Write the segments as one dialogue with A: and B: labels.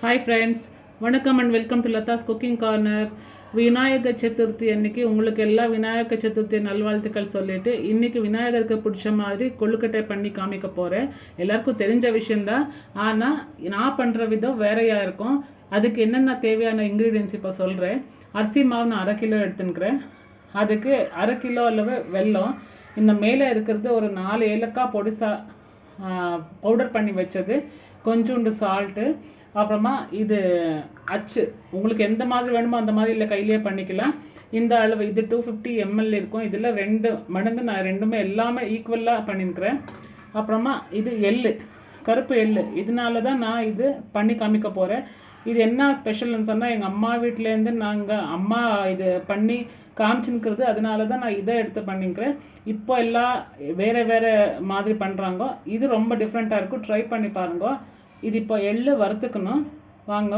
A: Hi friends, வணக்கம் and welcome to Latha's cooking corner. Vinayaka Chaturthi அன்னைக்கு உங்களுக்கு எல்லா விநாயக சதுர்த்தி நல்வாழ்த்துக்கள் சொல்லிட்டு இன்னைக்கு விநாயகருக்கு பிடிச்ச மாதிரி கொழுக்கட்டை பண்ணி காமிக்க போறேன். எல்லாருக்கும் தெரிஞ்ச விஷயம்தான், ஆனா நான் பண்ற விதம் வேறையா இருக்கும். அதுக்கு என்னென்ன தேவையான இன்கிரீடியன்ஸ் இப்போ சொல்றேன். அரிசி மாவு நான் 1/2 கிலோ எடுத்துக்கிறேன். அதுக்கு 1/2 கிலோ அளவு வெல்லம், இந்த மேலே இருக்கிறது ஒரு 4 ஏலக்காய் பொடிசா பவுடர் பண்ணி வச்சது, கொஞ்சோண்டு சால்ட்டு, அப்புறமா இது அச்சு உங்களுக்கு எந்த மாதிரி வேணுமோ அந்த மாதிரி இல்லை கையிலேயே பண்ணிக்கலாம். இந்த அளவு இது 250 ml இருக்கும். இதில் 2 மடங்கு நான் ரெண்டுமே எல்லாமே ஈக்குவலாக பண்ணியிருக்கிறேன். அப்புறமா இது எள்ளு, கருப்பு எள்ளு, இதனால தான் நான் இது பண்ணி காமிக்க போகிறேன். இது என்ன ஸ்பெஷல்னு சொன்னால் எங்கள் அம்மா வீட்டிலேருந்து நாங்கள் அம்மா இது பண்ணி காமிச்சுன்னுக்கிறது, அதனால தான் நான் இதை எடுத்து பண்ணிக்கிறேன். இப்போ எல்லாம் வேறு வேறு மாதிரி பண்ணுறாங்க, இது ரொம்ப டிஃப்ரெண்ட்டாக இருக்கும், ட்ரை பண்ணி பாருங்க. இது இப்போ எள்ளு வறுத்துக்கணும். வாங்க,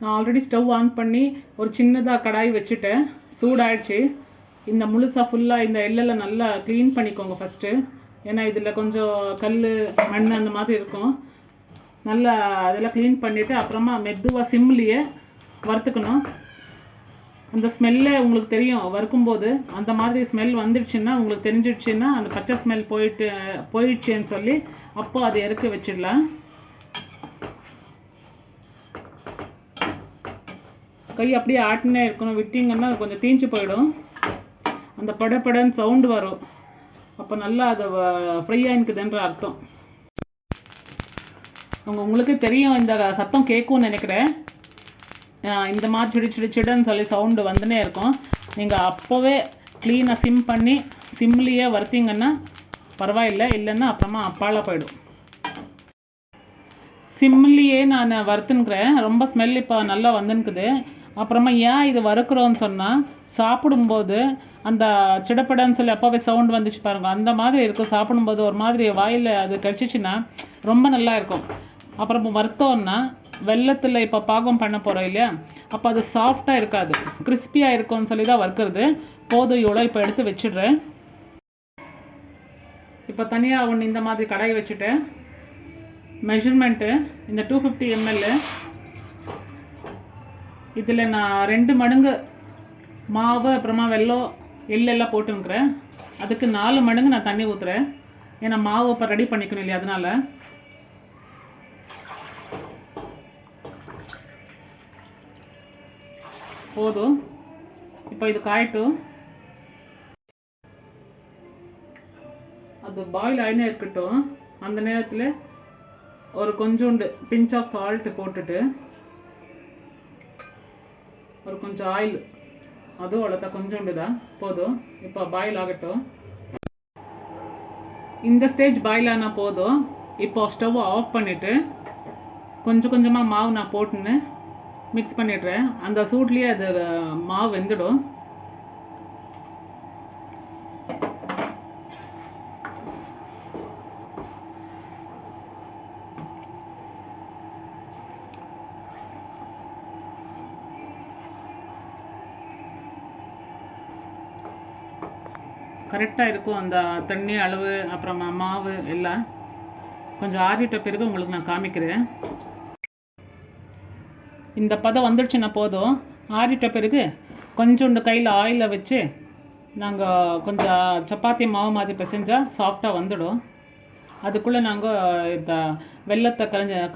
A: நான் ஆல்ரெடி ஸ்டவ் ஆன் பண்ணி ஒரு சின்னதாக கடாய் வச்சுட்டேன், சூடாயிடுச்சு. இந்த முழுசாக ஃபுல்லாக இந்த எள்ளெல்லாம் நல்லா க்ளீன் பண்ணிக்கோங்க ஃபஸ்ட்டு, ஏன்னா இதில் கொஞ்சம் கல் மண் அந்த மாதிரி இருக்கும். நல்லா அதெல்லாம் க்ளீன் பண்ணிவிட்டு அப்புறமா மெதுவாக சிம்லேயே வறுத்துக்கணும். அந்த ஸ்மெல்லே உங்களுக்கு தெரியும் வறுக்கும்போது, அந்த மாதிரி ஸ்மெல் வந்துடுச்சுன்னா உங்களுக்கு தெரிஞ்சிடுச்சுன்னா அந்த பச்சை ஸ்மெல் போயிடுச்சுன்னு சொல்லி அப்போ அதை இறக்கி வச்சிடலாம். கை அப்படியே ஆட்டினே இருக்கணும், விட்டிங்கன்னா கொஞ்சம் தீஞ்சு போயிடும். அந்த படப்படன்னு சவுண்டு வரும், அப்போ நல்லா அதை ஃப்ரையாக இருக்குதுன்ற அர்த்தம். உங்களுக்கு தெரியும், இந்த சத்தம் கேட்கும்னு நினைக்கிறேன். இந்த மாதிரி சிடுன்னு சொல்லி சவுண்டு வந்துனே இருக்கும். நீங்கள் அப்போவே க்ளீனாக சிம் பண்ணி சிம்லேயே வறுத்தீங்கன்னா பரவாயில்லை, இல்லைன்னா அப்புறமா அப்பால போயிடும். சிம்லேயே நான் வறுத்துன்னுக்கிறேன், ரொம்ப ஸ்மெல் இப்போ நல்லா வந்துன்னுக்குது. அப்புறமா ஏன் இது வறுக்கிறோன்னு சொன்னால், சாப்பிடும்போது அந்த சிடப்படன்னு சொல்லி அப்போவே சவுண்டு வந்துச்சு பாருங்கள், அந்த மாதிரி இருக்கும். சாப்பிடும்போது ஒரு மாதிரி வாயில் அது கடிச்சிச்சின்னா ரொம்ப நல்லா இருக்கும். அப்புறம் வறுத்தோன்னா வெள்ளத்தில் இப்போ பாகம் பண்ண போகிறோம் இல்லையா, அப்போ அது சாஃப்டாக இருக்காது, கிறிஸ்பியாக இருக்கும்னு சொல்லி தான் வறுக்கிறது. போதும், இவ்வளோ இப்போ எடுத்து வச்சிடுறேன். இப்போ தனியாக ஒன்று இந்த மாதிரி கடாய் வச்சுட்டேன். மெஷர்மெண்ட்டு இந்த 250 ml, இதில் நான் 2 மடங்கு மாவு அப்புறமா வெல்லம் எள்ளெல்லாம் போட்டுங்கிறேன். அதுக்கு 4 மடங்கு நான் தண்ணி ஊற்றுறேன், ஏன்னா மாவு இப்போ ரெடி பண்ணிக்கணும் இல்லையா, அதனால். போதும், இப்போ இது காயட்டும். அது பாயில் ஆயினே இருக்கட்டும். அந்த நேரத்தில் ஒரு கொஞ்சோண்டு பிஞ்ச் ஆஃப் சால்ட் போட்டுட்டு ஒரு கொஞ்சம் ஆயில், அதுவும் அவ்வளோதான், கொஞ்சோண்டு தான் போதும். இப்போ பாயில் ஆகட்டும். இந்த ஸ்டேஜ் பாயில் ஆனால் போதும். இப்போ ஸ்டவ் ஆஃப் பண்ணிவிட்டு கொஞ்சம் கொஞ்சமாக மாவு நான் போட்டுன்னு மிக்ஸ் பண்ணிடுறேன். அந்த சூட்லேயே அது மாவு வெந்துடும். கரெக்டாக இருக்கும் அந்த தண்ணி அளவு, அப்புறமா மாவு எல்லாம். கொஞ்சம் ஆறிட்ட பிறகு உங்களுக்கு நான் காமிக்கிறேன். இந்த பதம் வந்துடுச்சுன்னா போதும். ஆறிட்ட பிறகு கொஞ்சோண்டு கையில் ஆயிலை வச்சு நாங்கள் கொஞ்சம் சப்பாத்தி மாவு மாதிரி பிசைஞ்சால் சாஃப்டாக வந்துடும். அதுக்குள்ளே நாங்கள் இந்த வெல்லத்தை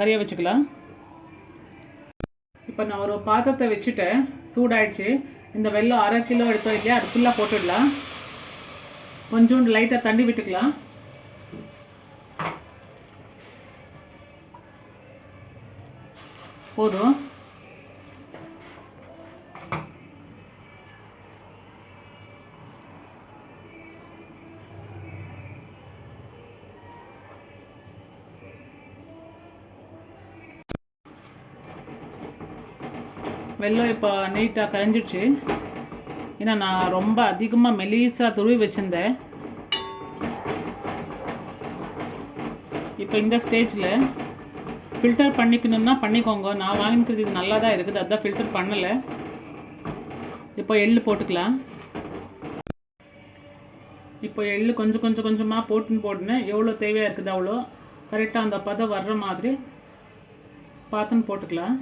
A: கரைய வச்சுக்கலாம். இப்போ நான் ஒரு பாத்திரத்தை வச்சுட்டேன், சூடாயிடுச்சு. இந்த வெல்லம் 1/2 கிலோ எடுத்தோம் இல்லையா, அது ஃபுல்லாக போட்டுடலாம். கொஞ்சோண்டு லைட்டாக தண்ணி விட்டுக்கலாம். போதும். வெல்லம் இப்போ நீட்டாக கரைஞ்சிடுச்சு, ஏன்னா நான் ரொம்ப அதிகமாக மெலிசாக துருவி வச்சுருந்தேன். இப்போ இந்த ஸ்டேஜில் ஃபில்டர் பண்ணிக்கணுன்னா பண்ணிக்கோங்க. நான் வாங்கிக்கிறது இது நல்லா தான் இருக்குது, அதுதான் ஃபில்டர் பண்ணலை. இப்போ எள்ளு போட்டுக்கலாம். இப்போ எள்ளு கொஞ்சமாக போட்டுன்னு எவ்வளோ தேவையாக இருக்குது அவ்வளோ கரெக்டாக அந்த பதம் வர்ற மாதிரி பார்த்துன்னு போட்டுக்கலாம்.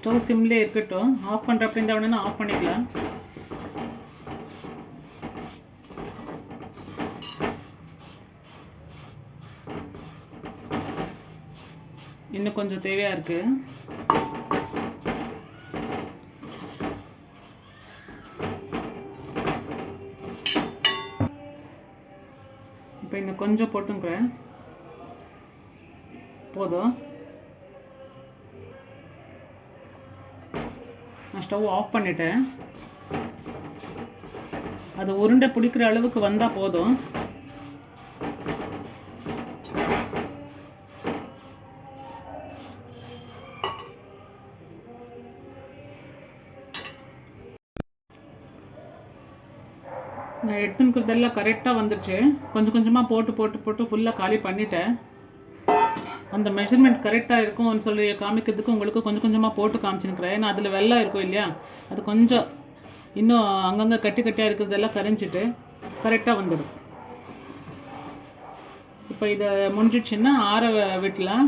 A: ஸ்டவ் சிம்லேயே இருக்கட்டும். ஆஃப் பண்ணுறப்ப இந்த உடனே ஆஃப் பண்ணிக்கலாம். இன்னும் கொஞ்சம் தேவையா இருக்கு. இப்போ இன்னும் கொஞ்சம் போட்டுக்கிறேன். போதும். நான் ஸ்டவ் ஆஃப் பண்ணிட்டேன். அது உருண்டை பிடிக்கிற அளவுக்கு வந்தால் போதும். நான் எடுத்துக்கிறதெல்லாம் கரெக்டாக வந்துடுச்சு. கொஞ்சம் கொஞ்சமாக போட்டு போட்டு போட்டு ஃபுல்லாக காலி பண்ணிட்டேன். அந்த மெஷர்மெண்ட் கரெக்டாக இருக்கும்னு சொல்லி காமிக்கிறதுக்கு உங்களுக்கு கொஞ்சம் கொஞ்சமாக போட்டு காமிச்சுக்கிறேன். ஏன்னா அதில் வெள்ளம் இருக்கும் இல்லையா, அது கொஞ்சம் இன்னும் அங்கங்கே கட்டி கட்டியாக இருக்கிறதெல்லாம் கரைஞ்சிட்டு கரெக்டாக வந்துடும். இப்போ இதை முடிஞ்சிடுச்சுன்னா ஆற விட்டலாம்.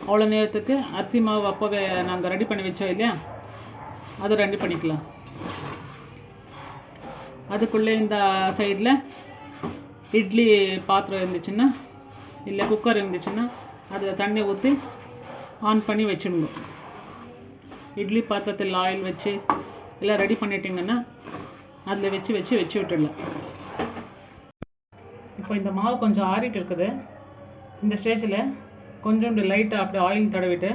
A: அவ்வளோ நேரத்துக்கு அரிசி மாவு அப்போவே நாங்கள் ரெடி பண்ணி வச்சோம் இல்லையா, அதை ரெடி பண்ணிக்கலாம். அதுக்குள்ளே இந்த சைடில் இட்லி பாத்திரம் இருந்துச்சுன்னா இல்லை குக்கர் இருந்துச்சுன்னா அதில் தண்ணி ஊற்றி ஆன் பண்ணி வச்சுடுங்க. இட்லி பாத்திரத்தில் ஆயில் வச்சு எல்லாம் ரெடி பண்ணிட்டிங்கன்னா அதில் வச்சு வச்சு வச்சு விட்டுடலாம். இப்போ இந்த மாவு கொஞ்சம் ஆறிட்டு இருக்குது. இந்த ஸ்டேஜில் கொஞ்சோண்டு லைட்டாக அப்படி ஆயில் தடவிட்டு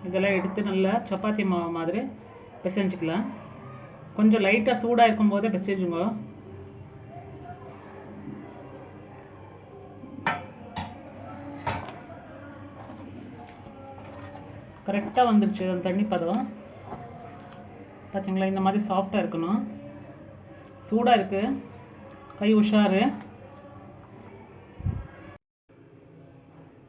A: இதெல்லாம் எடுத்து நல்லா சப்பாத்தி மாவு மாதிரி பிசைஞ்சிக்கலாம். கொஞ்சம் லைட்டாக சூடாக இருக்கும்போதே பிசைஞ்சுங்க. கரெக்டாக வந்துடுச்சு அந்த தண்ணி பதம். பார்த்தீங்களா, இந்த மாதிரி சாஃப்டாக இருக்கணும். சூடாக இருக்குது, கை உஷாரு.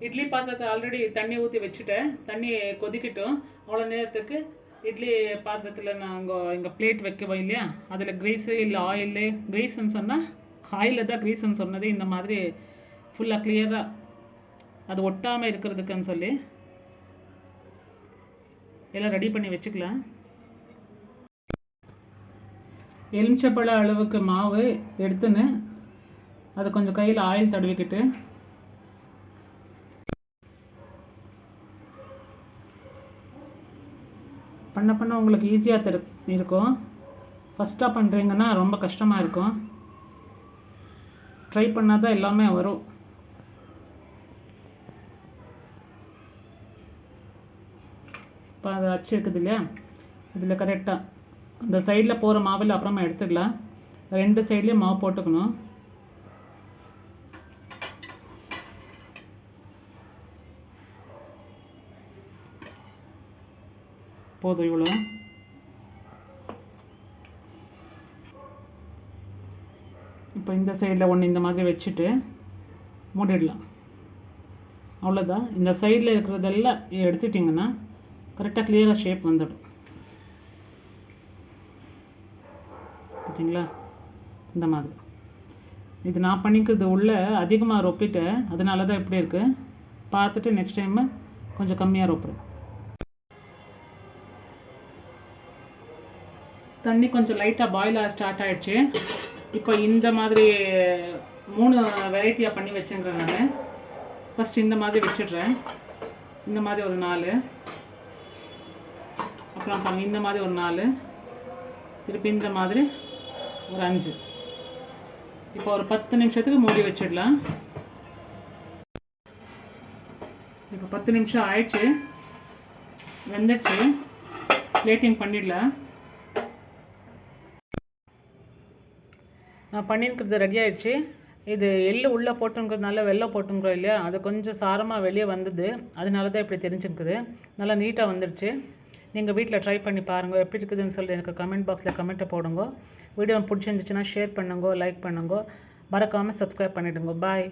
A: இட்லி பாத்திரத்தை ஆல்ரெடி தண்ணி ஊற்றி வச்சுட்டேன். தண்ணி கொதிக்கட்டும். அவ்வளோ நேரத்துக்கு இட்லி பாத்திரத்தில் நாங்கள் இங்கே பிளேட் வைக்கவோம் இல்லையா, அதில் க்ரீஸு இல்லை ஆயிலு, க்ரீஸுன்னு சொன்னால் ஆயிலில் தான் க்ரீஸுன்னு சொன்னது. இந்த மாதிரி ஃபுல்லாக கிளியராக அது ஒட்டாமல் இருக்கிறதுக்குன்னு சொல்லி எல்லாம் ரெடி பண்ணி வச்சுக்கலாம். எலுமிச்சப்பழ அளவுக்கு மாவு எடுத்துன்னு அதை கொஞ்சம் கையில் ஆயில் தடவிக்கிட்டு பண்ண பண்ண உங்களுக்கு ஈஸியாக இருக்கும். ஃபஸ்ட்டாக பண்ணுறீங்கன்னா ரொம்ப கஷ்டமாக இருக்கும். ட்ரை பண்ணால் தான் எல்லாமே வரும். இப்போ அது அச்சு இருக்குது இல்லையா, இதில் கரெக்டாக இந்த சைடில் போகிற மாவில் அப்புறமா எடுத்துடலாம். 2 சைட்லேயும் மாவு போட்டுக்கணும். போதும் இவ்வளோ. இப்போ இந்த சைடில் ஒன்று இந்த மாதிரி வச்சுட்டு மூடிடலாம். அவ்வளோதான். இந்த சைடில் இருக்கிறதெல்லாம் எடுத்துட்டிங்கன்னா கரெக்டாக கிளியராக ஷேப் வந்துடும். பார்த்தீங்களா, இந்த மாதிரி. இது நான் பண்ணிக்கிறது உள்ள அதிகமாக ரொப்பிட்டேன், அதனால தான் இப்படி இருக்குது. பார்த்துட்டு நெக்ஸ்ட் டைம் கொஞ்சம் கம்மியாக ரொப்புறேன். தண்ணி கொஞ்சம் லைட்டாக பாயில் ஆக ஸ்டார்ட் ஆகிடுச்சு. இப்போ இந்த மாதிரி 3 வெரைட்டியாக பண்ணி வச்சுக்கிறேன் நான். ஃபஸ்ட் இந்த மாதிரி வச்சிடுறேன். இந்த மாதிரி ஒரு 4, அப்புறம் இந்த மாதிரி ஒரு 4, திருப்பி இந்த மாதிரி ஒரு 5. இப்போ ஒரு 10 நிமிஷத்துக்கு மூடி வச்சிடலாம். இப்போ 10 நிமிஷம் ஆயிடுச்சு, வெந்துடுச்சு. பிளேட்டிங் பண்ணிடலாம். நான் பண்ணியிருக்கிறது ரெடி ஆகிடுச்சு. இது எள்ளு உள்ளே போட்டுங்கிறதுனால வெள்ளம் போட்டுங்கிறோம் இல்லையா, அது கொஞ்சம் சாரமாக வெளியே வந்தது. அதனால தான் இப்படி தெரிஞ்சுருக்குது. நல்லா நீட்டாக வந்துடுச்சு. நீங்கள் வீட்டில் ட்ரை பண்ணி பாருங்கள், எப்படி இருக்குதுன்னு சொல்லி எனக்கு கமெண்ட் பாக்ஸில் கமெண்ட்டை போடுங்க. வீடியோ பிடிச்சிருந்துச்சுன்னா ஷேர் பண்ணுங்க, லைக் பண்ணுங்க, மறக்காமல் சப்ஸ்கிரைப் பண்ணிவிடுங்க. பாய்.